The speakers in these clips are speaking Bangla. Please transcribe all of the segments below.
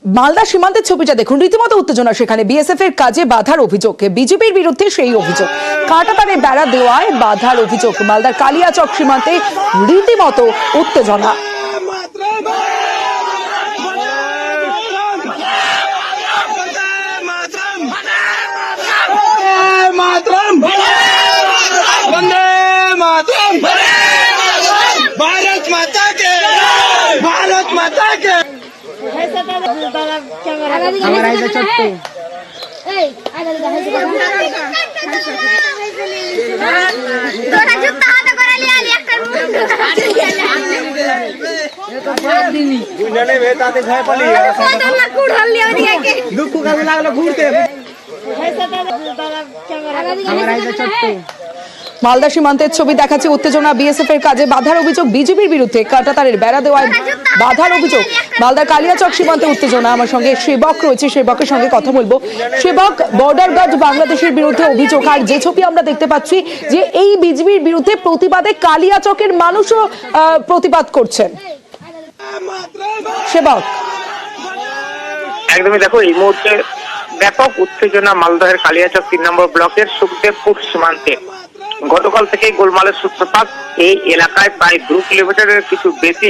মালদা সীমান্তের ছবিটা দেখুন, রীতিমতো উত্তেজনা সেখানে। বিএসএফ এর কাজে বাধার অভিযোগ, বিজেপির বিরুদ্ধে সেই অভিযোগ। কাঁটাতারে বেড়া দেওয়ায় বাধার অভিযোগ। মালদার কালিয়াচক সীমান্তে রীতিমতো উত্তেজনা। भारत माता के, भारत माता के। মালদা সীমান্তের ছবি দেখাচ্ছে, উত্তেজনা। বিএসএফ এর কাজে বাধার অভিযোগ, বিজেপির বিরুদ্ধে কাঁটাতারের বেড়া দেওয়ায় বাধার অভিযোগ। মালদার কালিয়াচক সীমান্তে উত্তেজনা। আমার সঙ্গে সেবক রয়েছে, সেবকের সঙ্গে কথা বলবো। সেবক, বর্ডার গার্ড বাংলাদেশের বিরুদ্ধে অভিযোগ, আর যে ছবি আমরা দেখতে পাচ্ছি যে এই বিজেপির বিরুদ্ধে প্রতিবাদে কালিয়াচকের মানুষও প্রতিবাদ করছেন। সেবক, একদমই দেখো, এই মুহূর্তে ব্যাপক উত্তেজনা মালদহের কালিয়াচক 3 নম্বর ব্লকের সুখদেবপুর সীমান্তে। গতকাল থেকে গোলমালের সূত্রপাত। এই এলাকায় প্রায় 2 কিলোমিটারের কিছু বেশি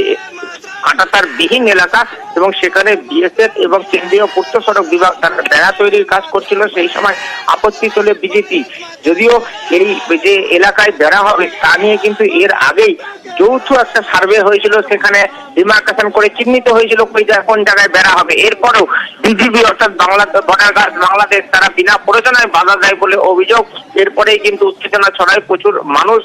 কাঁটাতার বিহীন এলাকা, এবং সেখানে বিএসএফ এবং কেন্দ্রীয় পূর্ত সড়ক বিভাগ তারা বেড়া তৈরির কাজ করছিল। সেই সময় আপত্তি তোলে বিজেপি। যদিও এই যে এলাকায় বেড়া হবে তা নিয়ে কিন্তু এর আগেই যৌথ একটা সার্ভে হয়েছিল, সেখানে ডিমার্কেশন করে চিহ্নিত হয়েছিল কোন জায়গায় বেড়া হবে। এরপরেও বিজিবি অর্থাৎ বর্ডার গার্ড বাংলাদেশ তারা বিনা প্ররোচনায় বাধা দেয় বলে অভিযোগ। এরপরেই কিন্তু উত্তেজনা ছড়ায়। প্রচুর মানুষ,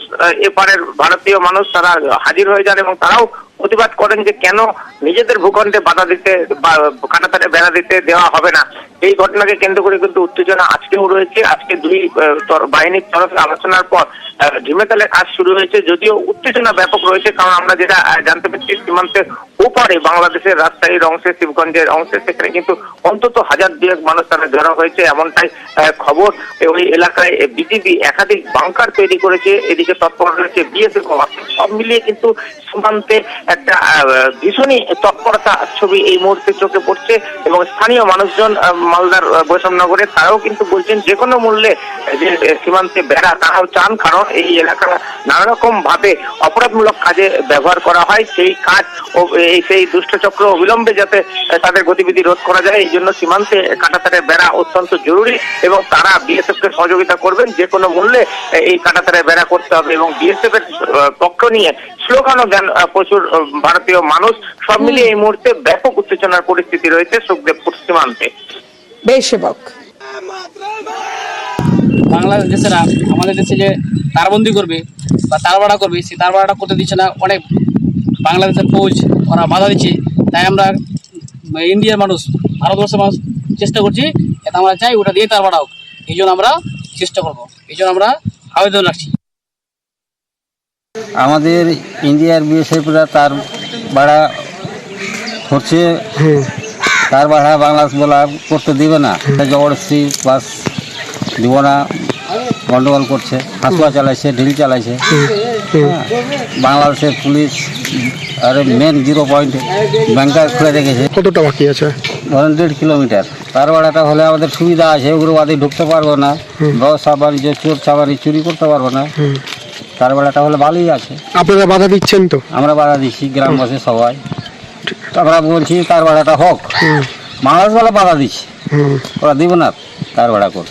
এপারের ভারতীয় মানুষ তারা হাজির হয়ে যান এবং তারাও প্রতিবাদ করেন যে কেন নিজেদের ভূখণ্ডে বাধা দিতে বা কাঁটাতারে বেড়া দিতে দেওয়া হবে না। এই ঘটনাকে কেন্দ্র করে কিন্তু উত্তেজনা আজকেও রয়েছে। আজকে 2 বাহিনীর তরফে আলোচনার পর ঢিমেতালে কাজ শুরু হয়েছে। যদিও উত্তেজনা ব্যাপক রয়েছে, কারণ আমরা যেটা জানতে পারছি সীমান্তের ওপারে বাংলাদেশের রাজশাহীর অংশে, শিবগঞ্জের অংশে, সেখানে কিন্তু অন্তত 1000-2 মানুষ তারা জড়ো হয়েছে, এমনটাই খবর। ওই এলাকায় বিজিবি একাধিক বাংকার তৈরি করেছে, এদিকে তৎপর রয়েছে বিএসএফ। সব মিলিয়ে কিন্তু সীমান্তে একটা ভীষণই তৎপরতা ছবি এই মুহূর্তে চোখে পড়ছে। এবং স্থানীয় মানুষজন মালদার বৈষম্যনগরে তারাও কিন্তু বলছেন যে কোনো মূল্যে যে সীমান্তে বেড়া তারাও চান, কারণ এই এলাকা নানা রকম ভাবে অপরাধমূলক কাজে ব্যবহার করা হয়। সেই কাজ ও সেই দুষ্টচক্র অবিলম্বে যাতে তাদের গতিবিধি রোধ করা যায়, এই জন্য সীমান্তে কাঁটাতারের বেড়া অত্যন্ত জরুরি এবং তারা বিএসএফ কে সহযোগিতা করবেন। যে কোনো মূল্যে এই কাঁটাতারের বেড়া করতে হবে এবং বিএসএফ এর পক্ষ নিয়ে স্লোগানও দেন প্রচুর ভারতীয় মানুষ। সব মিলিয়ে এই মুহূর্তে ব্যাপক উত্তেজনার পরিস্থিতি রয়েছে সুখদেবপুর সীমান্তে। বেশ সেবক। বাংলাদেশেরা আমাদের দেশে যে তারবন্দি করবে বা তারবাড়া করবে, সেই তারবাড়াটা করতে দিচ্ছে না। অনেক বাংলাদেশের ফৌজ ওরা বাধা দিচ্ছে। তাই আমরা ইন্ডিয়ার মানুষ, ভারতবর্ষের মানুষ চেষ্টা করছি, এটা আমরা চাই ওটা দিয়ে তারবাড়া হোক। এই জন্য আমরা চেষ্টা করবো, এই জন্য আমরা আবেদন রাখছি। আমাদের ইন্ডিয়ার বিএসএফরা তার ভাড়া করছে, তার ভাড়া বাংলাদেশ বলা করতে দিবে না, জবরদস্তি বাস দিব না, গন্ডগোল করছে, হাসুয়া চালাইছে, ঢিল চালাইছে। বাংলাদেশের পুলিশ আর মেন 0 পয়েন্টে ব্যাংকার খুলে রেখেছে। কতটা বাকি আছে? ধরেন 1.5 কিলোমিটার। তার ভাড়াটা হলে আমাদের সুবিধা আছে, উগ্রবাদী ঢুকতে পারবো না, ব্যবসা বাণিজ্য চোর চাবারি চুরি করতে পারবো না। তার বেলাটা হলে ভালোই আছে। আপনারা বাধা দিচ্ছেন তো? আমরা বাধা দিচ্ছি, গ্রামবাসী সবাই। আমরা বলছি তার ভাড়াটা হোক, বাংলাদেশ বলা বাধা দিচ্ছি, ওরা দিব না তার ভাড়া করে।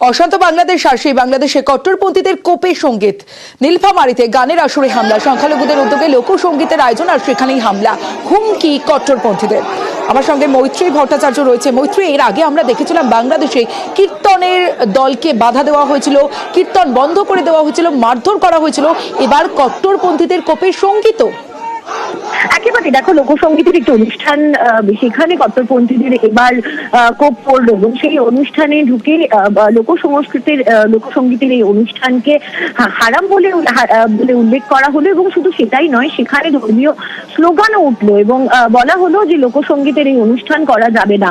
অশান্ত বাংলাদেশ আর সেই বাংলাদেশে কট্টরপন্থীদের কোপে সঙ্গীত। নীলফামারীতে গানের আসরে হামলা, সংখ্যালঘুদের উদ্যোগে লোকসঙ্গীতের আয়োজন আর সেখানেই হামলা, হুমকি কট্টরপন্থীদের। আমার সঙ্গে মৈত্রী ভট্টাচার্য রয়েছে। মৈত্রী, এর আগে আমরা দেখেছিলাম বাংলাদেশে কীর্তনের দলকে বাধা দেওয়া হয়েছিল, কীর্তন বন্ধ করে দেওয়া হয়েছিল, মারধর করা হয়েছিল। এবার কট্টরপন্থীদের কোপে সঙ্গীত। একেবারে দেখো, লোকসঙ্গীতের একটি অনুষ্ঠান, সেখানে কট্টরপন্থীদের এবার কোপ পড়লো এবং সেই অনুষ্ঠানে ঢুকে লোকসঙ্গীতের এই অনুষ্ঠানকে হারাম বলে উল্লেখ করা হলো। এবং শুধু সেটাই নয়, সেখানে ধর্মীয় স্লোগানও উঠলো এবং বলা হলো যে লোকসঙ্গীতের এই অনুষ্ঠান করা যাবে না।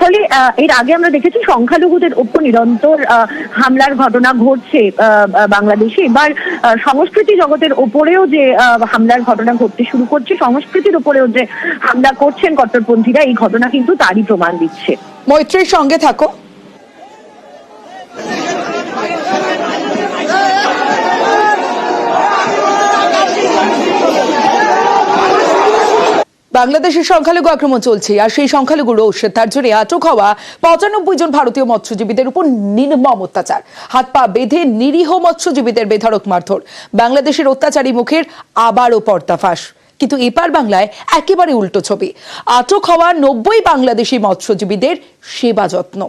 ফলে এর আগে আমরা দেখেছি সংখ্যালঘুদের ওপর নিরন্তর হামলার ঘটনা ঘটছে বাংলাদেশে। এবার সংস্কৃতি জগতের ওপরেও যে হামলার ঘটনা ঘটতে শুরু করছে, সংস্কৃতির ওপরেও যে হামলা করছেন কট্টরপন্থীরা, এই ঘটনা কিন্তু তারই প্রমাণ দিচ্ছে। মৈত্রীর সঙ্গে থাকো। বাংলাদেশের সংখ্যালঘু আক্রমণ চলছে, আর সেই সংখ্যালঘু রোষ, তার জন্য আটক হওয়া 95 জন ভারতীয় মৎস্যজীবীদের উপর নির্মম অত্যাচার, হাত পা বেঁধে নিরীহ মৎস্যজীবীদের বেধড়ক মারধর। বাংলাদেশের অত্যাচারী মুখের আবারও পর্দাফাঁস, কিন্তু এপার বাংলায় একেবারে উল্টো ছবি। আটক হওয়া 90 বাংলাদেশি মৎস্যজীবীদের সেবা যত্ন।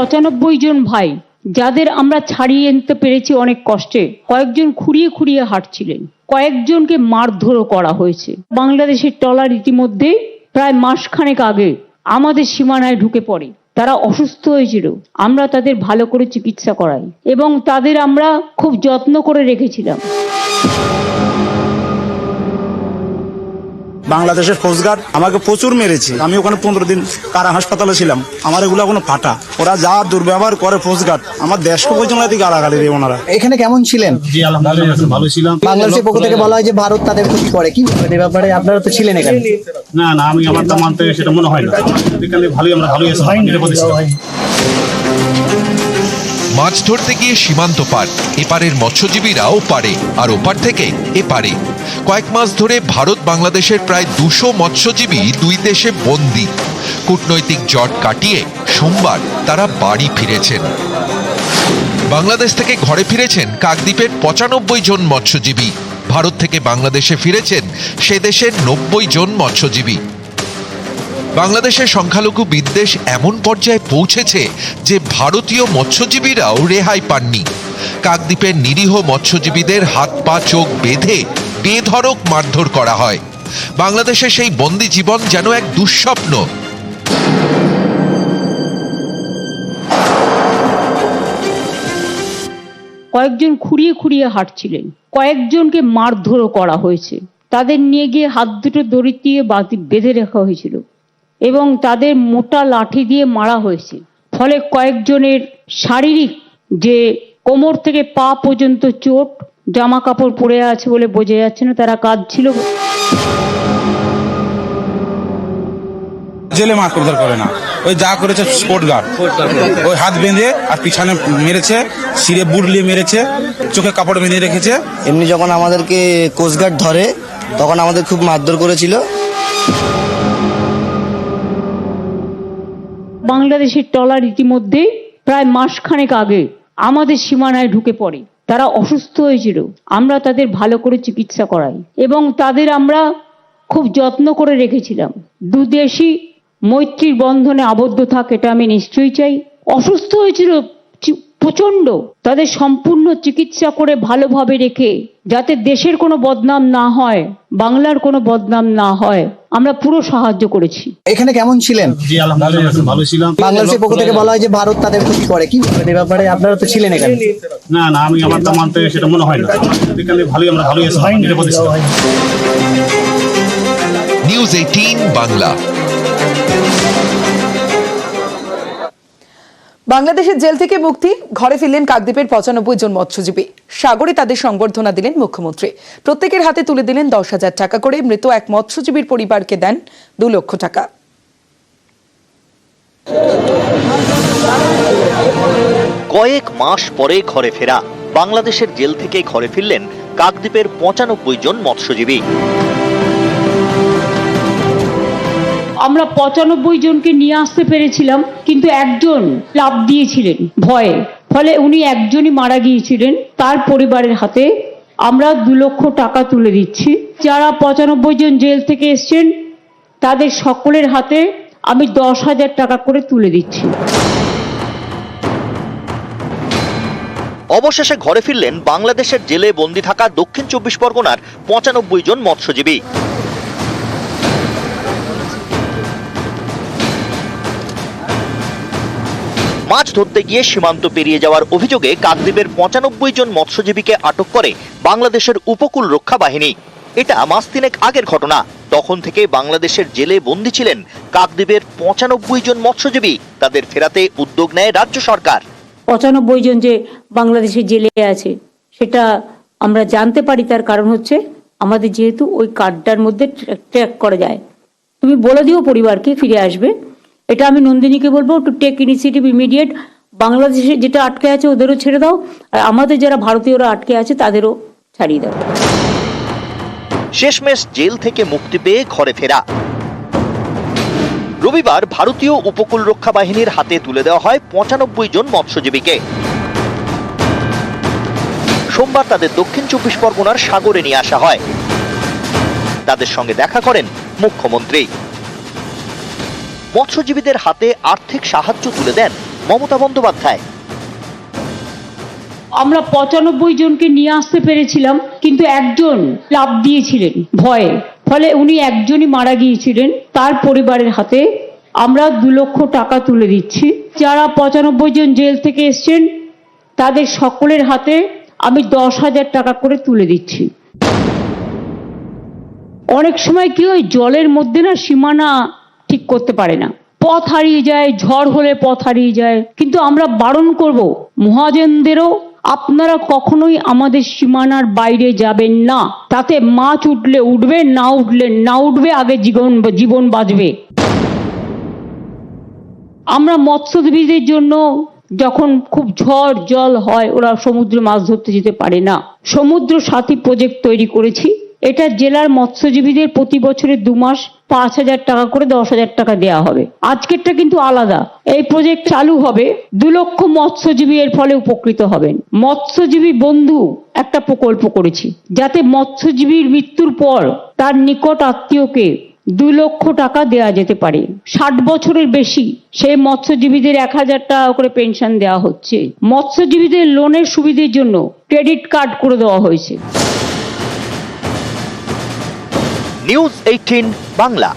পঁচানব্বই জন ভাই যাদের আমরা ছাড়িয়ে আনতে পেরেছি অনেক কষ্টে। কয়েকজন খুঁড়িয়ে খুঁড়িয়ে হাঁটছিলেন, কয়েকজনকে মারধরও করা হয়েছে। বাংলাদেশের ট্রলার ইতিমধ্যে প্রায় মাসখানেক আগে আমাদের সীমানায় ঢুকে পড়ে। তারা অসুস্থ হয়েছিল, আমরা তাদের ভালো করে চিকিৎসা করাই এবং তাদের আমরা খুব যত্ন করে রেখেছিলাম। বাংলাদেশের কোস্টগার্ড আমাকে প্রচুর মেরেছে। আমি ওখানে 15 দিন কারা হাসপাতালে ছিলাম। আমার এগুলো কোনো ফাটা, ওরা যা দুর্ব্যবহার করে কোস্টগার্ড, আমার দেশকে পর্যন্ত গালাগালি দেয় ওনারা। এখানে কেমন ছিলেন? জি আলহামদুলিল্লাহ ভালো ছিলাম। বাংলাদেশের পক্ষ থেকে বলা হয় যে ভারত তাদের ক্ষতি করে, কি এই ব্যাপারে আপনারা তো ছিলেন এখানে? না না, আমি আমার তা মানতে সেটা মনে হয় না। এখানে ভালোই, আমরা ভালোই আছি, নিরাপদে ছিলাম। মাছ ধরতে গিয়ে সীমান্ত পার, এপারের মৎস্যজীবীরাও পারে আর ওপার থেকে এপারে। কয়েক মাস ধরে ভারত বাংলাদেশের প্রায় 200 মৎস্যজীবী দুই দেশে বন্দী। কূটনৈতিক জট কাটিয়ে সোমবার তারা বাড়ি ফিরেছেন। বাংলাদেশ থেকে ঘরে ফিরেছেন কাকদ্বীপের 95 জন মৎস্যজীবী। ভারত থেকে বাংলাদেশে ফিরেছেন সে দেশের 90 জন মৎস্যজীবী। বাংলাদেশের সংখ্যালঘু বিদ্বেষ এমন পর্যায়ে পৌঁছেছে যে ভারতীয় মৎস্যজীবীরাও রেহাই পাননি। কাকদ্বীপের নিরীহ মৎস্যজীবীদের হাত পা চোখ বেঁধে বেধড়ক মারধর করা হয়। বাংলাদেশের সেই বন্দি জীবন যেন এক দুঃস্বপ্ন। কয়েকজন খুঁড়িয়ে খুঁড়িয়ে হাঁটছিলেন, কয়েকজনকে মারধরও করা হয়েছে। তাদের নিয়ে গিয়ে হাত দুটো দড়ি দিয়ে বেঁধে রাখা হয়েছিল এবং তাদের মোটা লাঠি দিয়ে মারা হয়েছে। ফলে কয়েকজনের শারীরিক যে কোমর থেকে পা পর্যন্ত চোট, জামা কাপড় পরে আছে বলে বোঝা যাচ্ছে না, তারা কাঁদছিল। জেলে মারধর করে না, ওই যা করেছে স্পোর্ট গার্ড, ওই হাত বেঁধে আর পিছনে মেরেছে, শিরে বুড়লিয়ে মেরেছে, চোখে কাপড় বেঁধে রেখেছে। এমনি যখন আমাদেরকে কোস্টগার্ড ধরে তখন আমাদের খুব মারধর করেছিল। বাংলাদেশের ট্রলার ইতিমধ্যে প্রায় মাসখানেক আগে আমাদের সীমানায় ঢুকে পড়ে। তারা অসুস্থ হয়েছিল, আমরা তাদের ভালো করে চিকিৎসা করাই এবং তাদের আমরা খুব যত্ন করে রেখেছিলাম। দুদেশই মৈত্রীর বন্ধনে আবদ্ধ থাক, এটা আমি নিশ্চয়ই চাই। অসুস্থ হয়েছিল প্রচন্ড, তাদের সম্পূর্ণ চিকিৎসা করে ভালোভাবে রেখে যাতে দেশের কোনো বদনাম না হয়, বাংলার কোনো বদনাম না হয়, আমরা পুরো সাহায্য করেছি। এখানে কেমন ছিলেন? জি আলহামদুলিল্লাহ ভালো ছিলাম। বাংলাদেশের পক্ষ থেকে বলা হয় যে ভারত তাদের ক্ষতি করে, কি এই ব্যাপারে আপনারা তো ছিলেন এখানে? না না, আমি আমার তা মানতে সেটা মনে হয় না। এখানে ভালোই, আমরা ভালোই আছি, নিরাপদে ছিলাম। নিউজ 18 বাংলা। বাংলাদেশের জেল থেকে মুক্তি, ঘরে ফিরলেন কাকদ্বীপের 95 জন মৎস্যজীবী। সাগরে তাদের সংবর্ধনা দিলেন মুখ্যমন্ত্রী। প্রত্যেকের হাতে তুলে দিলেন 10,000 টাকা করে। মৃত এক মৎস্যজীবীর পরিবারকে দেন 2 লক্ষ টাকা। কয়েক মাস পরে ঘরে ফেরা, বাংলাদেশের জেল থেকে ঘরে ফিরলেন কাকদ্বীপের 95 জন মৎস্যজীবী। আমরা 95 জনকে নিয়ে আসতে পেরেছিলাম, কিন্তু একজন লাফ দিয়েছিলেন ভয়ে, ফলে উনি একজনই মারা গিয়েছিলেন। তার পরিবারের হাতে আমরা 2 লক্ষ টাকা তুলে দিচ্ছি। যারা 95 জন জেল থেকে এসছেন তাদের সকলের হাতে আমি 10,000 টাকা করে তুলে দিচ্ছি। অবশেষে ঘরে ফিরলেন বাংলাদেশের জেলে বন্দী থাকা দক্ষিণ 24 পরগনার 95 জন মৎস্যজীবী। মাছ ধরতে গিয়ে সীমান্ত পেরিয়ে যাওয়ার অভিযোগে কাকদ্বীপের 95 জন মৎস্যজীবীকে আটক করে বাংলাদেশের উপকূল রক্ষা বাহিনী। এটা মাস তিনেক আগের ঘটনা। তখন থেকে বাংলাদেশের জেলে বন্দী ছিলেন কাকদ্বীপের 95 জন মৎস্যজীবী। তাদের ফেরাতে উদ্যোগ নেয় রাজ্য সরকার। 95 জন যে বাংলাদেশে জেলে আছে সেটা আমরা জানতে পারি, তার কারণ হচ্ছে আমাদের যেহেতু ওই কার্ডটার মধ্যে ট্র্যাক করা যায়। তুমি বলে দিও পরিবারকে ফিরে আসবে। এটা আমি নন্দিনীকে বলবো টু টেক ইনিশিয়েটিভ ইমিডিয়েট। বাংলাদেশে যেটা আটকে আছে ওদেরও ছেড়ে দাও, আর আমাদের যারা ভারতীয়রা আটকে আছে তাদেরও ছাড়িয়ে দাও। শেষমেশ জেল থেকে মুক্তি পেয়ে ঘরে ফেরা। রবিবার ভারতীয় উপকূল রক্ষা বাহিনীর হাতে তুলে দেওয়া হয় 95 জন মৎস্যজীবীকে। সোমবার তাদের দক্ষিণ 24 পরগনার সাগরে নিয়ে আসা হয়। তাদের সঙ্গে দেখা করেন মুখ্যমন্ত্রী। মৎস্যজীবীদের হাতে আর্থিক সাহায্য তুলে দেন মমতা বন্দ্যোপাধ্যায়। আমরা 95 জনকে নিয়ে আসতে পেরেছিলাম, কিন্তু একজন লাফ দিয়েছিলেন ভয়ে, ফলে উনি একজনই মারা গিয়েছিলেন। তার পরিবারের হাতে আমরা 2 লক্ষ টাকা তুলে দিচ্ছি। যারা 95 জন জেল থেকে এসছেন তাদের সকলের হাতে আমি 10,000 টাকা করে তুলে দিচ্ছি। অনেক সময় কি ওই জলের মধ্যে না সীমানা ঠিক করতে পারে না, পথ হারিয়ে যায়, ঝড় হলে পথ হারিয়ে যায়। কিন্তু আমরা বারণ করব মহাজনদেরও, আপনারা কখনোই আমাদের সীমানার বাইরে যাবেন না। তাতে মাছ উঠলে উঠবে, না উঠলে না উঠবে, আগে জীবন বাঁচবে। আমরা মৎস্যজীবীদের জন্য যখন খুব ঝড় জল হয় ওরা সমুদ্রে মাছ ধরতে যেতে পারে না, সমুদ্র সাথী প্রজেক্ট তৈরি করেছি। এটা জেলার মৎস্যজীবীদের প্রতি বছরে 2 মাস 5,000 টাকা করে 10,000 টাকা দেওয়া হবে। আজকেরটা কিন্তু আলাদা। এই প্রজেক্ট চালু হবে, 2 লক্ষ মৎস্যজীবী এর ফলে উপকৃত হবেন। মৎস্যজীবী বন্ধু একটা প্রকল্প করেছি, যাতে মৎস্যজীবীর মৃত্যুর পর তার নিকট আত্মীয়কে 2 লক্ষ টাকা দেওয়া যেতে পারে। 60 বছরের বেশি সেই মৎস্যজীবীদের 1,000 টাকা করে পেনশন দেওয়া হচ্ছে। মৎস্যজীবীদের লোনের সুবিধার জন্য ক্রেডিট কার্ড করে দেওয়া হয়েছে। নিউজ 18 বাংলা।